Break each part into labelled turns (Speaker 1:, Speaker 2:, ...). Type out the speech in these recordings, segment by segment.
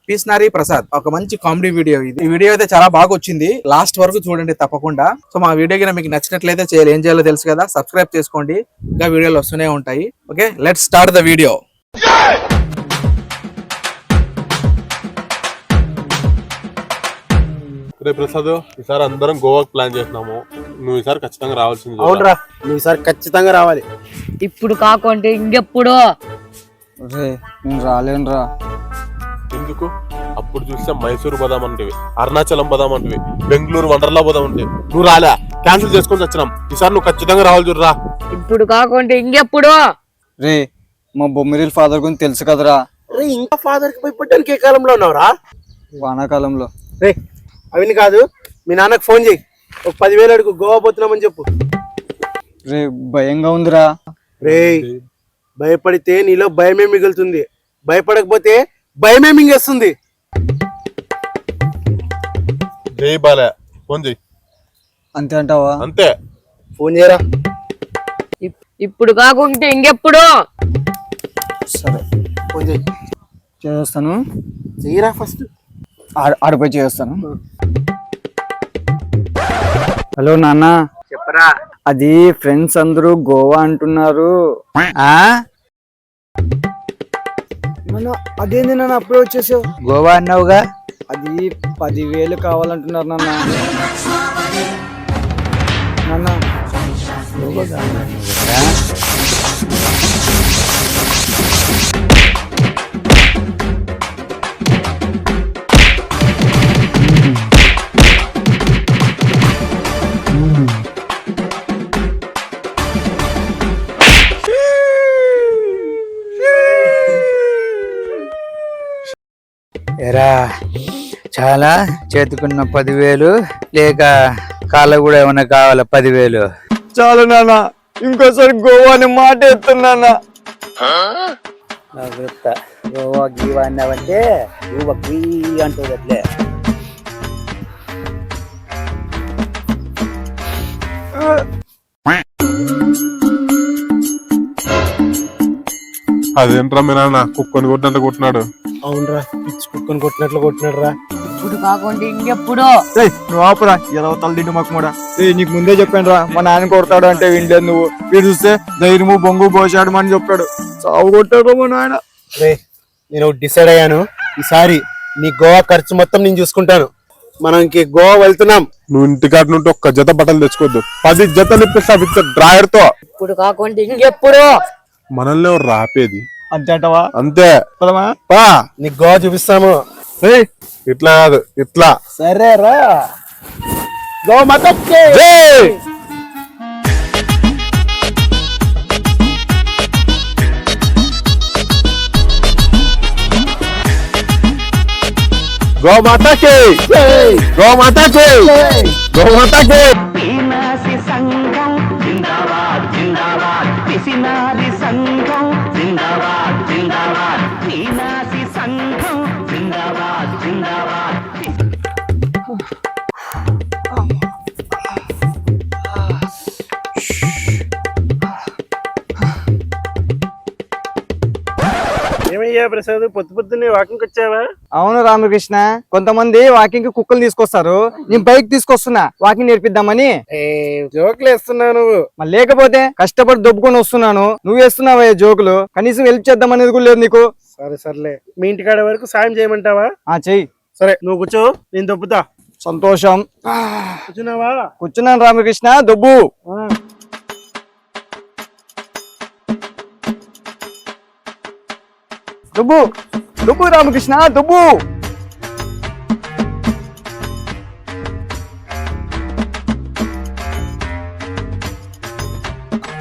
Speaker 1: పీస్నారి ప్రసాద్ ఒక మంచి comedy video ఇది. ఈ వీడియో అయితే చాలా బాగా వచ్చింది, లాస్ట్ వరకు చూడండి తప్పకుండా. సో మా వీడియో కింద మీకు నచ్చినట్లయితే ఏం చేయాలో తెలుసు కదా, సబ్స్క్రైబ్ చేసుకోండి, ఇంకా వీడియోలు వస్తూనే ఉంటాయి. Okay, let's start the video.
Speaker 2: రే ప్రసాద్, ఈసారి అందరం గోవాకి ప్లాన్ చేస్తున్నాము. నువ్వు ఈసారి ఖచ్చితంగా రావాల్సింది.
Speaker 3: అవునరా, నువ్వు ఈసారి ఖచ్చితంగా రావాలి.
Speaker 4: ఇప్పుడు కాకుంటే ఇంకెప్పుడు?
Speaker 5: నేను రాలేనురా.
Speaker 2: ఎందుకు? అప్పుడు చూస్తే మైసూరు పోదామంటివి, అరుణాచలం పోదామంటివి, బెంగళూరు వండర్లా పోదామంటివి. నువ్వు రాలే, క్యాన్సిల్ చేసుకొని వచ్చినాం. ఈసారి నువ్వు ఖచ్చితంగా రావాలి చూడరా.
Speaker 4: ఇప్పుడు కాకుంటే ఇంకెప్పుడు?
Speaker 5: రే, మా బొమ్మిరిల్ ఫాదర్ గురించి తెలుసు కదరా.
Speaker 3: రే, ఇంకా ఫాదర్ కి భయపడ్డానికి ఏ కాలంలో ఉన్నావురా?
Speaker 5: వానాకాలంలో.
Speaker 3: రే, అవిని కాదు, మీ నాన్నకు ఫోన్ చేయి, ఒక 10,000 అడుగు, గోవా పోతున్నామని చెప్పు.
Speaker 5: రే, భయంగా ఉందిరా.
Speaker 3: రే, భయపడితే నీలో భయమే మిగులుతుంది, భయపడకపోతే భయమే మింగేస్తుంది.
Speaker 2: జై బాలే, ఫోన్ చేయి.
Speaker 5: అంతే అంటావా?
Speaker 2: అంతే,
Speaker 3: ఫోన్ చేయరా.
Speaker 4: ఇప్పుడు కాకుంటే ఇంకెప్పుడు?
Speaker 5: సరే,
Speaker 3: ఫోన్ చేయి.
Speaker 5: చేస్తాను.
Speaker 3: చెయ్యరా ఫస్ట్.
Speaker 5: ఆడిపోయి చేస్తాను. హలో నాన్న.
Speaker 3: చెప్పరా.
Speaker 5: అది ఫ్రెండ్స్ అందరూ గోవా అంటున్నారు. అదేంది నాన్న అప్పుడే వచ్చేసావు?
Speaker 1: గోవా అన్నావుగా.
Speaker 5: అది 10,000 కావాలంటున్నారు నాన్న. నాన్న
Speaker 6: ఎరా చాలా చేతుకున్న 10,000 లేక కాళ్ళ కూడా ఏమన్నా కావాలా? 10,000
Speaker 5: చాలు నాన్న, ఇంకోసారి గోవా అని మాట ఎత్తున్నా.
Speaker 6: గోవా గీవా అన్నావంటే గోవా గీ అంటుంది అట్లే.
Speaker 2: అదేంట్రా మీ నాన్న కుక్కని కొట్టినట్టు కొట్టినాడు?
Speaker 3: అవునరా, పిచ్చి కుక్కని కొట్టినట్లు కొట్టినాడు రా.
Speaker 4: ఇప్పుడు కాకుంటే ఇంకెప్పుడు?
Speaker 5: నువ్వు ఆపురా, ఏదో తల్లిండు మాకు కూడా. నీకు ముందే చెప్పాను రా, మా నాన్న కొడతాడు అంటే వినలేదు నువ్వు. వీడు చూస్తే ధైర్యము బొంగు పోసాడు అని చెప్పాడు, చావు కొట్టాడు మా నాయన.
Speaker 3: రే, నేను డిసైడ్ అయ్యాను, ఈసారి నీ గోవా ఖర్చు మొత్తం నేను చూసుకుంటాను. మనం ఇంక గోవా వెళ్తున్నాం.
Speaker 2: నువ్వు ఇంటికాడ నుండి ఒక్క జత బట్టలు తెచ్చుకోవద్దు, 10 జతలు ఇప్పిస్తా విత్ డ్రాయర్ తో.
Speaker 4: ఇప్పుడు కాకుంటే ఇంకెప్పుడు?
Speaker 2: మనల్ని ఎవరు రాపేది?
Speaker 5: అంతే అంటావా?
Speaker 2: అంతే,
Speaker 3: నీకు గోవా చూపిస్తాము.
Speaker 2: ఇట్లా కాదు, ఇట్లా.
Speaker 3: సరే రా, గోవా మాతకి
Speaker 2: గో మాతాకి, గో మాతాకి, గో మాతాకి.
Speaker 3: ఏమయ్యా ప్రసాద్, పొద్దున్నే వాకింగ్ వచ్చావా?
Speaker 5: అవును రామకృష్ణ, కొంతమంది వాకింగ్ కి కుక్కలు తీసుకొస్తారు, నేను బైక్ తీసుకొస్తున్నా వాకింగ్ నేర్పిద్దామని.
Speaker 3: జోకులు వేస్తున్నావు నువ్వు.
Speaker 5: మరి లేకపోతే కష్టపడి దొబ్బుకొని వస్తున్నాను, నువ్వు వేస్తున్నావా జోకులు? కనీసం హెల్ప్ చేద్దాం అనేది కూడా లేదు నీకు.
Speaker 3: సరే సర్లే, మీ ఇంటికాడ వరకు సాయం చేయమంటావా?
Speaker 5: చెయ్యి.
Speaker 3: సరే, నువ్వు కూర్చో, నేను దొబ్బుతా.
Speaker 5: సంతోషం.
Speaker 3: కూర్చున్నావా?
Speaker 5: కూర్చున్నాను రామకృష్ణ, దొబ్బు. దుబ్బు దుబ్బు రామకృష్ణ, దుబ్బు.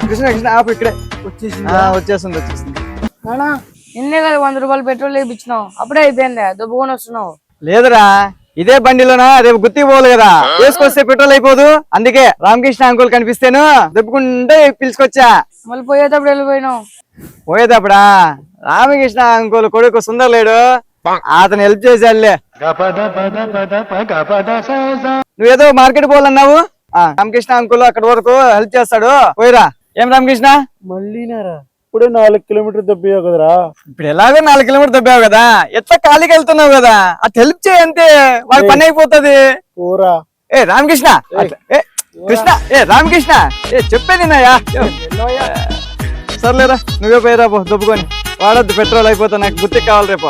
Speaker 5: కృష్ణ కృష్ణ ఆపు, ఇక్కడే వచ్చేస్తుంది.
Speaker 4: నిన్నే కదా 100 రూపాయలు పెట్రోల్ వేయించినావు, అప్పుడే అయిపోయిందా? దుబ్బుకొని వస్తున్నావు.
Speaker 5: లేదురా, ఇదే బండిలోనా రేపు గుత్తి పోవాలి కదా, వేసుకొస్తే పెట్రోల్ అయిపోదు. అందుకే రామకృష్ణ అంకుల్ కనిపిస్తేను దెబ్బకుంటే పిలుచుకొచ్చా.
Speaker 4: మళ్ళీ పోయేటప్పుడు వెళ్ళిపోయినావు.
Speaker 5: పోయేటప్పుడా? రామకృష్ణ అంకుల్ కొడుకు సుందర్ లేడు, అతను హెల్ప్ చేసేయాలే. నువ్వేదో మార్కెట్ పోవాలన్నావు, రామకృష్ణ అంకుల్ అక్కడ వరకు హెల్ప్ చేస్తాడు, పోయిరా. ఏం రామకృష్ణ?
Speaker 3: మళ్ళీనారా? అప్పుడే 4 కిలోమీటర్ దబ్బియా కదరా.
Speaker 5: ఇప్పుడు ఎలాగో 4 కిలోమీటర్ దబ్బావు కదా, ఎట్లా ఖాళీకి వెళ్తున్నావు కదా, అది హెల్ప్ చేయంతే వాడి పని అయిపోతుంది.
Speaker 3: పోరా.
Speaker 5: ఏ రామకృష్ణ, ఏ కృష్ణ, ఏ రామకృష్ణ, ఏ చెప్పేది నాయా. సర్లేరా, నువ్వే పోయిరా పో దొబ్బుకొని. వాడద్దు, పెట్రోల్ అయిపోతా, నాకు గుర్తు కావాలి రేపు.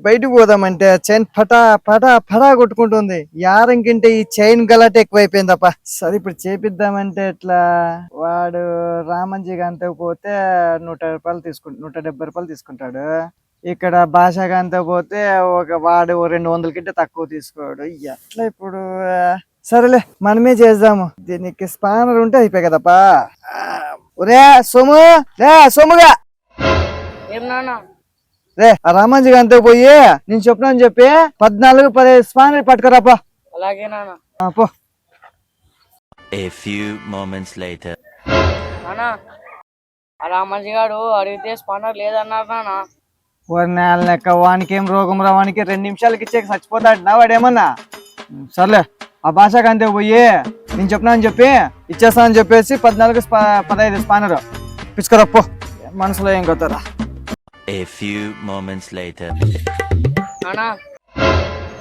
Speaker 5: బయటకు పోదామంటే చైన్ ఫటా ఫటా ఫటా కొట్టుకుంటుంది. యారంకింటే ఈ చైన్ గలాట ఎక్కువైపోయిందప్ప. సరే ఇప్పుడు చేపిద్దామంటే ఎట్లా? వాడు రామంజీ గంతకు పోతే 100 రూపాయలు 170 రూపాయలు తీసుకుంటాడు. ఇక్కడ భాష గంత పోతే వాడు 200 కంటే తక్కువ తీసుకోడు. ఎట్లా ఇప్పుడు? సరేలే, మనమే చేద్దాము. దీనికి స్పానర్ ఉంటే అయిపోయి కదపా. ఒరే సోము, రే సోముగా,
Speaker 4: ఏం నాన్న?
Speaker 5: రే ఆ రామాంజీ అంతా పోయి నేను చెప్పినా అని చెప్పి 14-15 స్పానర్ పట్టుకురాపా.
Speaker 4: అలాగే నాన్న.
Speaker 5: పో.
Speaker 7: A few moments later.
Speaker 4: నాన్న, ఆ రామజీ గారు అడిగితే స్పానర్ లేదన్నారు నాన్న.
Speaker 5: వాడి నేల లెక్క, వానికి ఏం రోగం రా, వానికి 2 నిమిషాలకి ఇచ్చేకి చచ్చిపోతాడు నా వాడేమన్నా. సర్లే, ఆ భాషకు అంతే పోయి నేను చెప్పినా అని చెప్పి ఇచ్చేస్తా అని చెప్పేసి 14-15 స్పానర్ పిచ్చుకరప్పో. మనసులో ఏం కొత్తరా.
Speaker 7: A few moments later.
Speaker 4: నాన్న,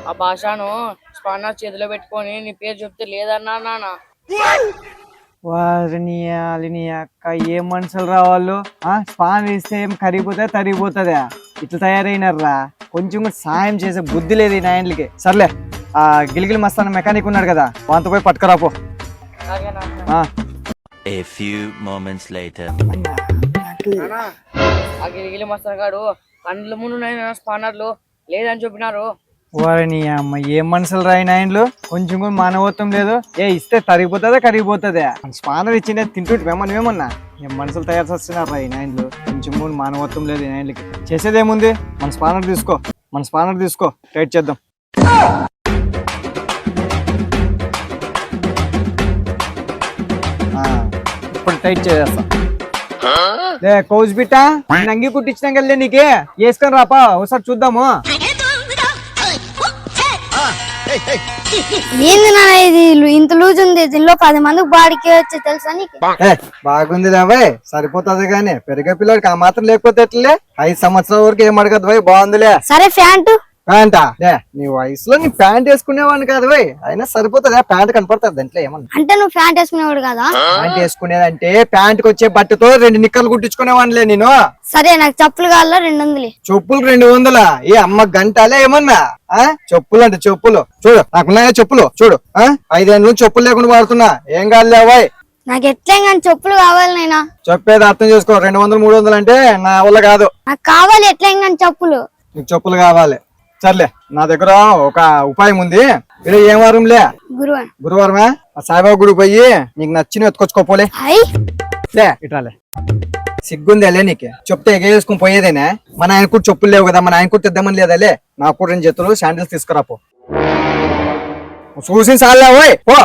Speaker 4: ఆ భాషను స్పానర్ చేతిలో పెట్టుకొని నీ పేరు చెప్తే లేదన్నా నాన్న.
Speaker 5: వారిని అలిని అక్క, ఏ మనుషులు రా వాళ్ళు. స్పానర్ ఇస్తే ఏం కరిగిపోతే తరిగిపోతుందా? ఇట్లా తయారైనారా. కొంచెం కూడా సాయం చేసే బుద్ధి లేదు ఈ నాయన్లకి. సర్లే, ఆ గిలిగిలి మస్తాన్ మెకానిక్ ఉన్నాడు కదా, వాంతో పోయి పట్టుకురాపో.
Speaker 4: అలాగే నాన్న.
Speaker 7: A few moments later.
Speaker 4: నాన్న, ఆ గిరిగిలి మస్తాన్ గారు కండ్ల ముందు స్పానర్లు లేదని చెప్పినారు.
Speaker 5: వారిని అమ్మ, ఏ మనుషులు రాయి నాయన్లు, కొంచెం కూడా మానవత్వం లేదు. ఇస్తే తరిగిపోతుందా కరిగిపోతుందా? స్పానర్ ఇచ్చిందే తింటుంటే మేమన్నా. ఏం మనుషులు తయారు చేస్తున్నారు రాయి నాయన్లు, కొంచెం కూడా మానవత్వం లేదు ఈ నాయన్లకి. చేసేదేముంది, మన స్పానర్ తీసుకో, టైట్ చేద్దాం. ఇప్పుడు టైట్ చేసేస్తా. కౌజ్ బిట్ట, నంగి కుట్టించినాం కదా నీకే, వేసుకొని రాపా ఒకసారి చూద్దాము.
Speaker 8: ఏంది నాన్న ఇది ఇంత లూజ్ ఉంది, దీనిలో 10 మందికి బాడికి వచ్చి తెలుసా నీకు?
Speaker 5: బాగుంది రాబాయ్, సరిపోతుంది గానీ పెరిగే పిల్లడికి ఆ మాత్రం లేకపోతే ఎట్లే? 5 సంవత్సరాల వరకు ఏం అడగదు బాయ్, బాగుందిలే.
Speaker 8: సరే ప్యాంటు.
Speaker 5: ప్యాంటా? నీ వయసులో నీ ప్యాంట్ వేసుకునేవాడిని కాదు బాయ్, అయినా సరిపోతుంది. ప్యాంట్ కనపడుతుంది దాంట్లో ఏమన్నా?
Speaker 8: అంటే నువ్వు ప్యాంట్ వేసుకునేవాడు కదా?
Speaker 5: ప్యాంట్ వేసుకునేదంటే ప్యాంట్కి వచ్చే బట్టతో 2 నిక్కర్లు కుట్టించుకునేవాడిలే నేను.
Speaker 8: సరే, నాకు చెప్పులు కావాలా 200.
Speaker 5: చెప్పులు 200? ఏ అమ్మ గంటలే ఏమన్నా? చెప్పులు అంటే చెప్పులు చూడు, నాకున్నాయా చెప్పులు చూడు. 5 ఏళ్ళ నుంచి చెప్పులు లేకుండా వాడుతున్నా. ఏం కాదులేవాయ్,
Speaker 8: నాకు ఎట్లా కానీ చెప్పులు కావాలి నైనా.
Speaker 5: చెప్పేది అర్థం చేసుకో. 200-300 అంటే నా వల్ల కాదు.
Speaker 8: నాకు కావాలి ఎట్లా కానీ చెప్పులు.
Speaker 5: నీకు చెప్పులు కావాలి? సర్లే, నా దగ్గర ఒక ఉపాయం ఉంది. ఇది ఏం వారంలే? గురువారమా? సాయిబాబా గుడికి పోయి నీకు నచ్చిన ఎత్తుకొచ్చుకోపోలే. లే ఇట్రాలే, సిగ్గుందేలే నీకు? చెప్తే ఎగేసుకుని పోయేదేనా? మన ఆయన కూడా చెప్పులు లేవు కదా, మన ఆయన కూడా తెద్దామని లేదాలే. నాకు కూడా 2 జతలు శాండిల్స్ తీసుకురాపో. చూసి సాలే ఓయ్ పో.